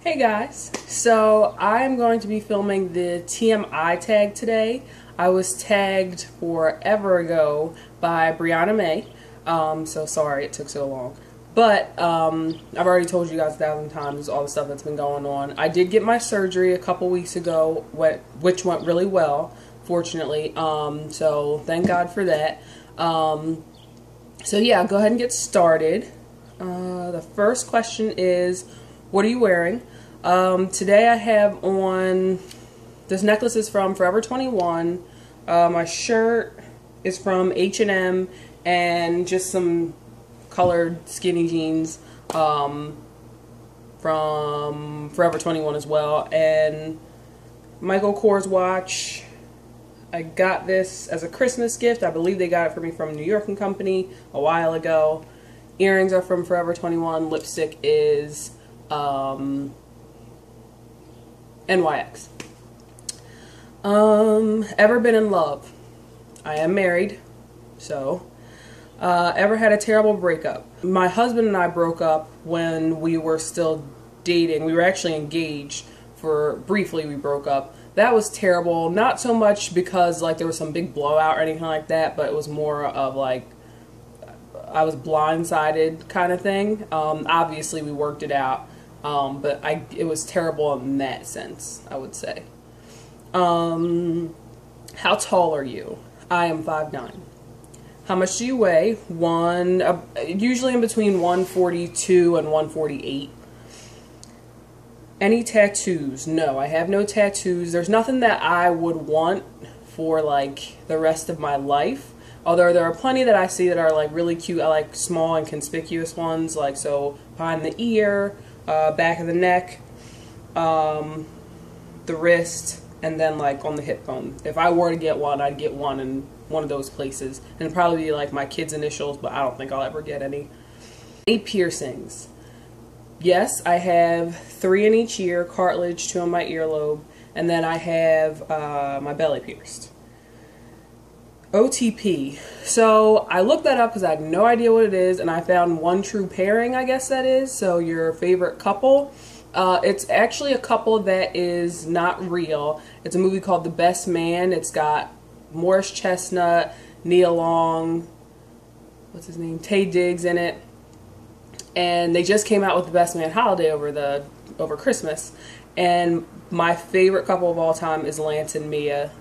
Hey guys, so I'm going to be filming the TMI tag today. I was tagged forever ago by Brianna May, so sorry it took so long. But I've already told you guys 1,000 times all the stuff that's been going on. I did get my surgery a couple weeks ago, which went really well, fortunately, so thank God for that. So yeah, go ahead and get started. The first question is, what are you wearing? Today I have on, this necklace is from Forever 21, my shirt is from H&M, and just some colored skinny jeans, from Forever 21 as well, and Michael Kors watch. I got this as a Christmas gift. I believe they got it for me from New York & Company a while ago. Earrings are from Forever 21. Lipstick is NYX. Ever been in love? I am married, so. Ever had a terrible breakup? My husband and I broke up when we were still dating. We were actually engaged for, briefly we broke up. That was terrible. Not so much because like there was some big blowout or anything like that, but it was more of like I was blindsided kind of thing. Obviously we worked it out. But it was terrible in that sense, I would say. How tall are you? I am 5'9". How much do you weigh? Usually in between 142 and 148. Any tattoos? No, I have no tattoos. There's nothing that I would want for like the rest of my life. Although there are plenty that I see that are like really cute. I like small and conspicuous ones, like so behind the ear, back of the neck, the wrist, and then like on the hip bone. If I were to get one, I'd get one in one of those places. And it'd probably be like my kid's initials, but I don't think I'll ever get any. Any piercings? Yes, I have 3 in each ear, cartilage, 2 on my earlobe, and then I have my belly pierced. OTP. So I looked that up because I had no idea what it is, and I found one true pairing, I guess that is. So your favorite couple. It's actually a couple that is not real. It's a movie called The Best Man. It's got Morris Chestnut, Nia Long, what's his name, Taye Diggs in it. And they just came out with The Best Man holiday over Christmas. And my favorite couple of all time is Lance and Mia.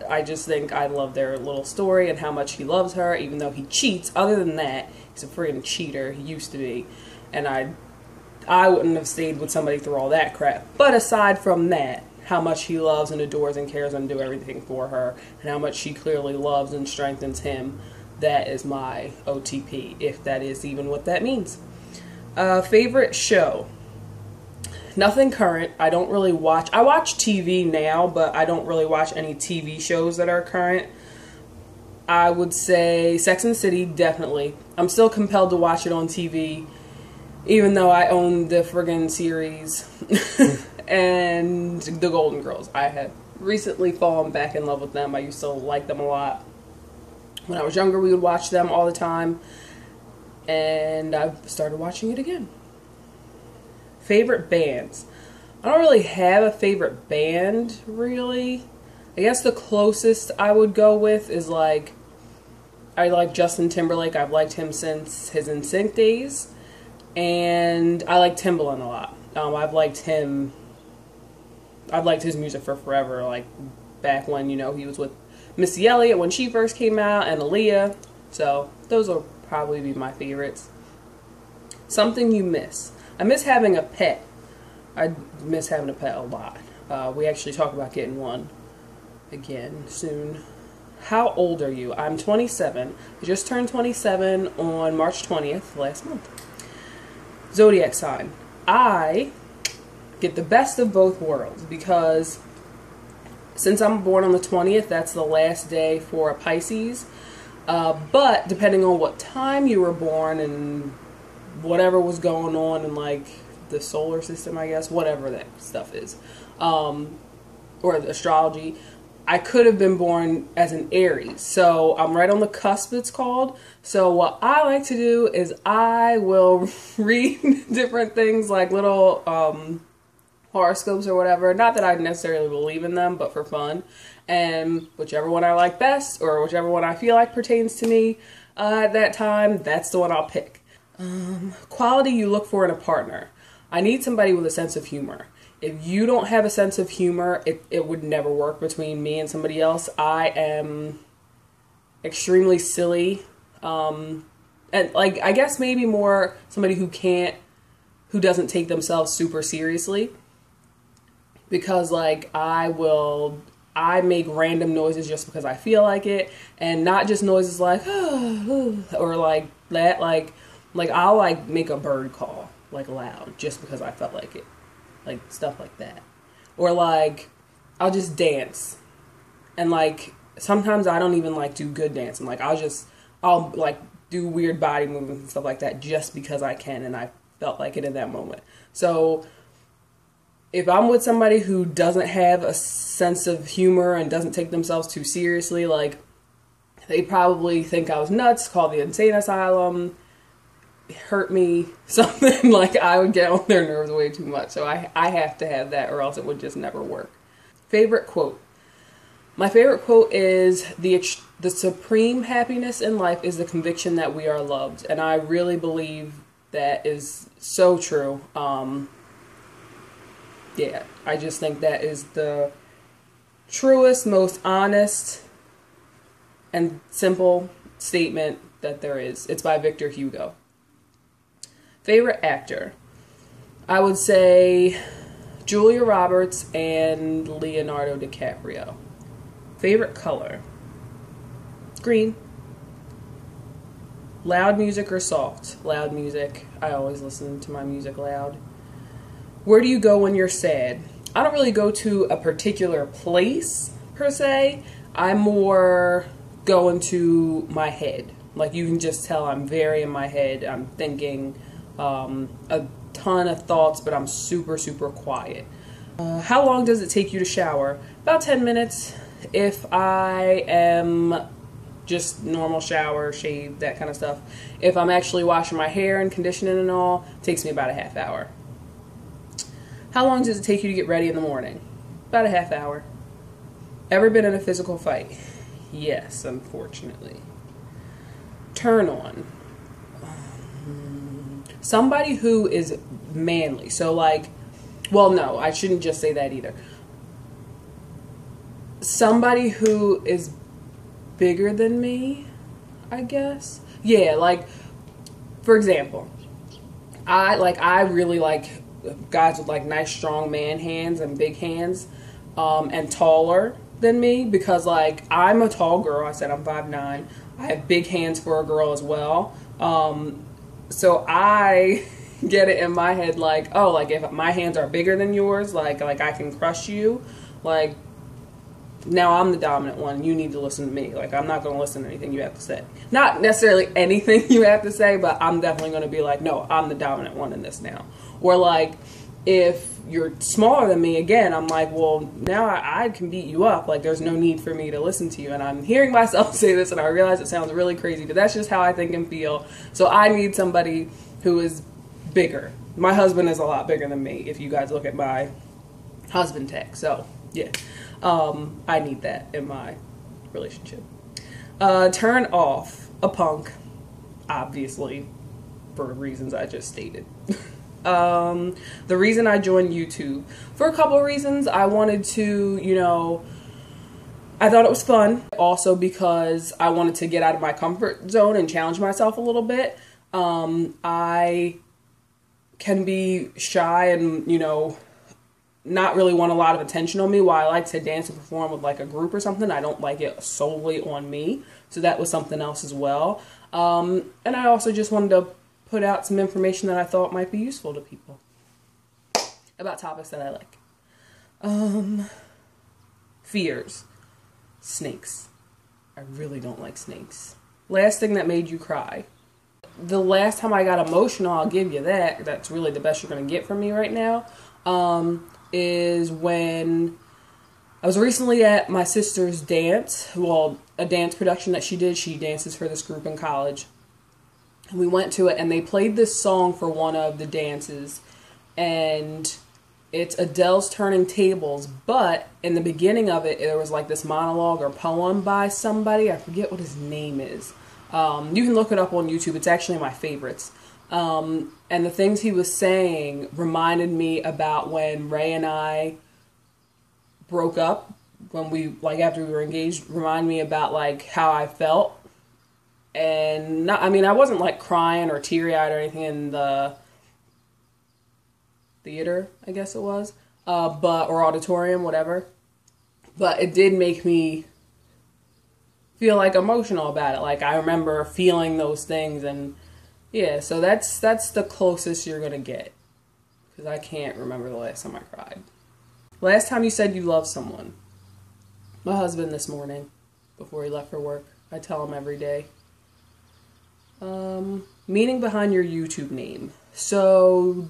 I just think I love their little story and how much he loves her, even though he cheats. Other than that, he's a freaking cheater. He used to be. And I wouldn't have stayed with somebody through all that crap. But aside from that, how much he loves and adores and cares and do everything for her, and how much she clearly loves and strengthens him, that is my OTP, if that is even what that means. Favorite show? Nothing current. I don't really watch. I watch TV now, but I don't really watch any TV shows that are current. I would say Sex and the City, definitely. I'm still compelled to watch it on TV, even though I own the friggin' series. And The Golden Girls. I have recently fallen back in love with them. I used to like them a lot. When I was younger, we would watch them all the time. And I've started watching it again. Favorite bands? I don't really have a favorite band, really. I guess the closest I would go with is like, I like Justin Timberlake. I've liked him since his NSYNC days. And I like Timbaland a lot. I've liked his music for forever, like back when, you know, he was with Missy Elliott when she first came out, and Aaliyah. So those will probably be my favorites. Something you miss? I miss having a pet. I miss having a pet a lot. We actually talk about getting one again soon. How old are you? I'm 27. I just turned 27 on March 20th, last month. Zodiac sign. I get the best of both worlds because since I'm born on the 20th, that's the last day for a Pisces. But depending on what time you were born and whatever was going on in like the solar system, I guess, whatever that stuff is, or the astrology, I could have been born as an Aries. So I'm right on the cusp, it's called. So what I like to do is I will read different things like little horoscopes or whatever. Not that I necessarily believe in them, but for fun. And whichever one I like best or whichever one I feel like pertains to me at that time, that's the one I'll pick. Quality you look for in a partner. I need somebody with a sense of humor. If you don't have a sense of humor, it would never work between me and somebody else. I am extremely silly. And like, I guess maybe more somebody who doesn't take themselves super seriously. Because like, I make random noises just because I feel like it. And not just noises like, or like that, like I'll like make a bird call, like loud, just because I felt like it. Like stuff like that. Or like, I'll just dance. And like, sometimes I don't even like do good dancing. Like I'll like do weird body movements and stuff like that just because I can and I felt like it in that moment. So if I'm with somebody who doesn't have a sense of humor and doesn't take themselves too seriously, like they probably think I was nuts, call the insane asylum, hurt me, something. Like I would get on their nerves way too much. So I have to have that or else it would just never work. Favorite quote. My favorite quote is the supreme happiness in life is the conviction that we are loved. And I really believe that is so true. Yeah, I just think that is the truest, most honest and simple statement that there is. It's by Victor Hugo. Favorite actor. I would say Julia Roberts and Leonardo DiCaprio. Favorite color. Green. Loud music or soft? Loud music. I always listen to my music loud. Where do you go when you're sad? I don't really go to a particular place, per se. I'm more going to my head. Like, you can just tell I'm very in my head. I'm thinking a ton of thoughts, but I'm super, super quiet. How long does it take you to shower? About 10 minutes. If I am just normal shower, shave, that kind of stuff. If I'm actually washing my hair and conditioning and all, it takes me about a half hour. How long does it take you to get ready in the morning? About a half hour. Ever been in a physical fight? Yes, unfortunately. Turn on. Somebody who is manly. So like, well, no, I shouldn't just say that either. Somebody who is bigger than me, I guess. Yeah, like, for example, I really like guys with like nice strong man hands and big hands, and taller than me, because like I'm a tall girl. I said I'm 5'9". I have big hands for a girl as well. So I get it in my head like, oh, like if my hands are bigger than yours, like I can crush you. Like, now I'm the dominant one. You need to listen to me. Like, I'm not going to listen to anything you have to say. Not necessarily anything you have to say, but I'm definitely going to be like, no, I'm the dominant one in this now. Or like, if you're smaller than me, again, I'm like, well, now I can beat you up. Like, there's no need for me to listen to you. And I'm hearing myself say this, and I realize it sounds really crazy, but that's just how I think and feel. So I need somebody who is bigger. My husband is a lot bigger than me, if you guys look at my husband tag. So, yeah. I need that in my relationship. Turn off. A punk. Obviously, for reasons I just stated. The reason I joined YouTube, for a couple of reasons. I wanted to, you know, I thought it was fun. Also because I wanted to get out of my comfort zone and challenge myself a little bit. I can be shy and, you know, not really want a lot of attention on me. While I like to dance and perform with like a group or something, I don't like it solely on me. So that was something else as well. And I also just wanted to put out some information that I thought might be useful to people about topics that I like. Fears. Snakes. I really don't like snakes. Last thing that made you cry. The last time I got emotional, I'll give you that. That's really the best you're going to get from me right now. Is when I was recently at my sister's dance, well, a dance production that she did. She dances for this group in college. And we went to it, and they played this song for one of the dances. And it's Adele's Turning Tables, but in the beginning of it, there was like this monologue or poem by somebody. I forget what his name is. You can look it up on YouTube. It's actually my favorites. And the things he was saying reminded me about when Ray and I broke up, when we, like, after we were engaged, remind me about like how I felt. And not, I mean, I wasn't like crying or teary-eyed or anything in the theater, I guess it was, or auditorium, whatever. But it did make me feel like emotional about it. Like, I remember feeling those things, and yeah, so that's the closest you're gonna get, because I can't remember the last time I cried. Last time you said you love someone. My husband this morning, before he left for work. I tell him every day. Meaning behind your YouTube name. So,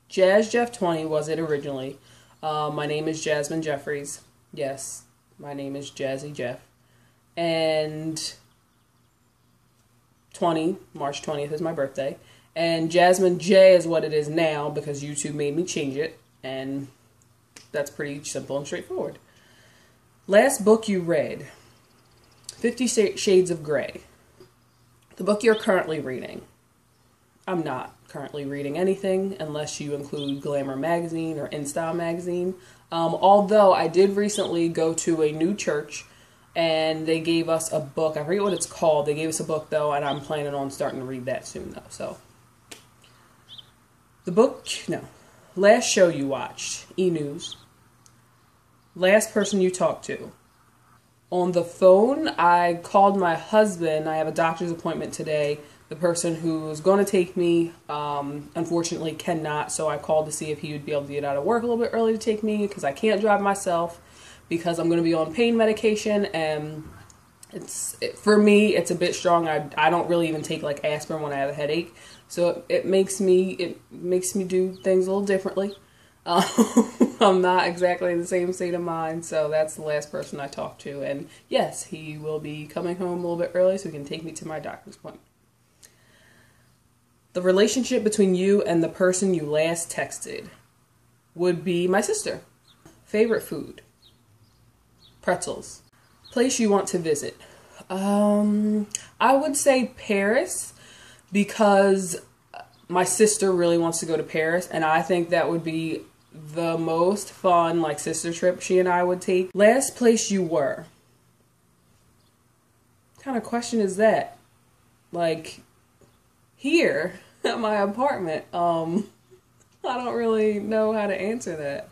JazzJeff20 was it originally. My name is Jasmine Jeffries. Yes, my name is Jazzy Jeff. And 20, March 20th is my birthday. And Jasmine J is what it is now because YouTube made me change it. And that's pretty simple and straightforward. Last book you read. 50 Shades of Grey. The book you're currently reading. I'm not currently reading anything unless you include Glamour Magazine or InStyle Magazine. Although I did recently go to a new church and they gave us a book. I forget what it's called. They gave us a book though, and I'm planning on starting to read that soon though. So, the book, no. Last show you watched, E! News. Last person you talked to. On the phone, I called my husband. I have a doctor's appointment today. The person who's going to take me, unfortunately, cannot. So I called to see if he would be able to get out of work a little bit early to take me because I can't drive myself because I'm going to be on pain medication. And for me, it's a bit strong. I don't really even take like aspirin when I have a headache. So it makes me do things a little differently. I'm not exactly in the same state of mind, so that's the last person I talked to. And yes, he will be coming home a little bit early so he can take me to my doctor's appointment. The relationship between you and the person you last texted would be my sister. Favorite food? Pretzels. Place you want to visit? I would say Paris because my sister really wants to go to Paris, and I think that would be the most fun, like, sister trip she and I would take. Last place you were. What kind of question is that? Like, here at my apartment. I don't really know how to answer that.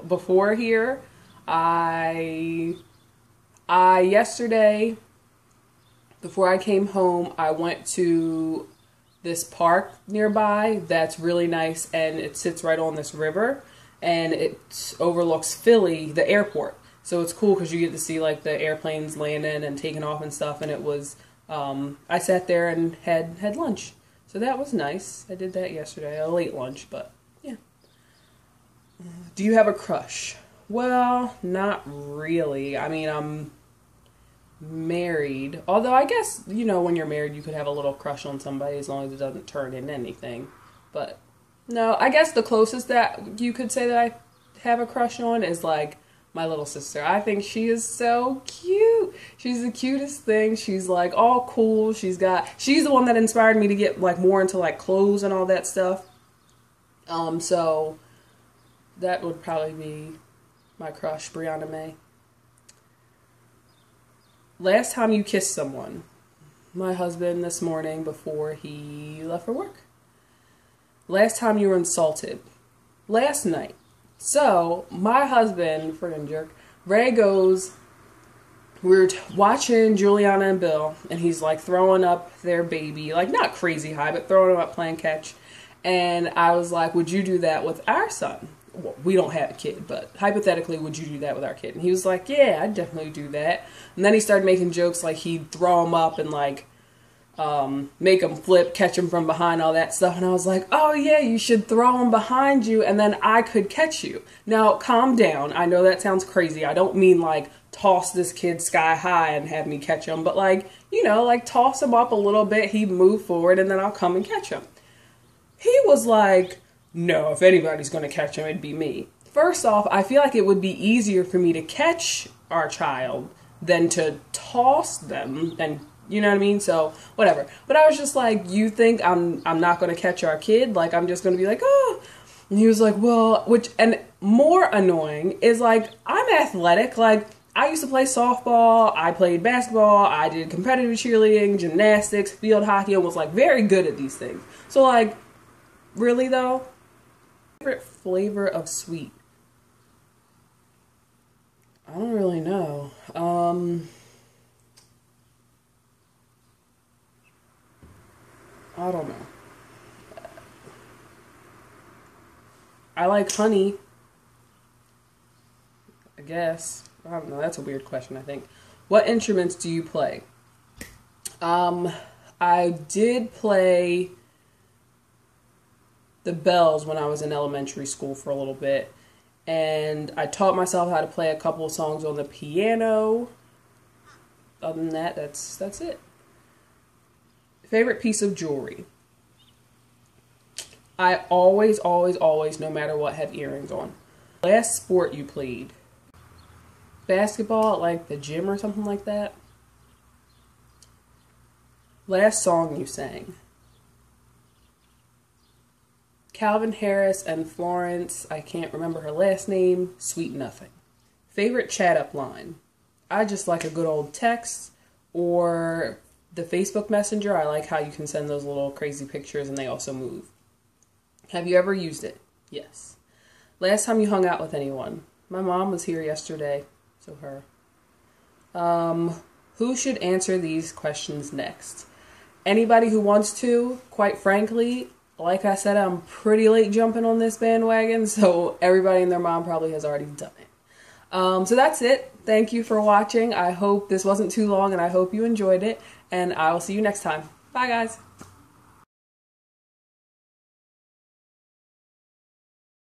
Before here, I yesterday, before I came home, I went to this park nearby that's really nice, and it sits right on this river, and it overlooks Philly, the airport. So it's cool because you get to see like the airplanes landing and taking off and stuff, and it was, I sat there and had lunch. So that was nice. I did that yesterday, a late lunch, but yeah. Do you have a crush? Well, not really. I mean, I'm married, although I guess, you know, when you're married you could have a little crush on somebody as long as it doesn't turn into anything. But no, I guess the closest that you could say that I have a crush on is like my little sister. I think she is so cute. She's the cutest thing. She's like all cool. She's the one that inspired me to get like more into like clothes and all that stuff. So that would probably be my crush, Brianna May. Last time you kissed someone? My husband this morning before he left for work. Last time you were insulted? Last night. So, my husband, friggin' jerk, Ray goes, we're watching Juliana and Bill, and he's like throwing up their baby, like not crazy high, but throwing him up playing catch. And I was like, would you do that with our son? Well, we don't have a kid, but hypothetically, would you do that with our kid? And he was like, yeah, I'd definitely do that. And then he started making jokes like he'd throw him up and like, make them flip, catch them from behind, all that stuff. And I was like, oh yeah, you should throw them behind you and then I could catch you. Now, calm down. I know that sounds crazy. I don't mean like toss this kid sky high and have me catch him, but like, you know, like toss him up a little bit, he'd move forward and then I'll come and catch him. He was like, no, if anybody's going to catch him, it'd be me. First off, I feel like it would be easier for me to catch our child than to toss them, and you know what I mean? So, whatever. But I was just like, you think I'm not going to catch our kid? Like, I'm just going to be like, oh. And he was like, well, and more annoying is like, I'm athletic. Like, I used to play softball, I played basketball, I did competitive cheerleading, gymnastics, field hockey, and was like very good at these things. So like, really though? Favorite flavor of sweet? I don't really know. I don't know. I like honey, I guess. I don't know. That's a weird question, I think. What instruments do you play? I did play the bells when I was in elementary school for a little bit. And I taught myself how to play a couple of songs on the piano. Other than that, that's it. Favorite piece of jewelry? I always, no matter what, have earrings on. Last sport you played? Basketball at like the gym or something like that? Last song you sang? Calvin Harris and Florence, I can't remember her last name, Sweet Nothing. Favorite chat up line? I just like a good old text or the Facebook Messenger. I like how you can send those little crazy pictures and they also move. Have you ever used it? Yes. Last time you hung out with anyone? My mom was here yesterday, so her. Who should answer these questions next? Anybody who wants to, quite frankly. Like I said, I'm pretty late jumping on this bandwagon, so everybody and their mom probably has already done it. So that's it. Thank you for watching. I hope this wasn't too long, and I hope you enjoyed it, and I will see you next time. Bye, guys.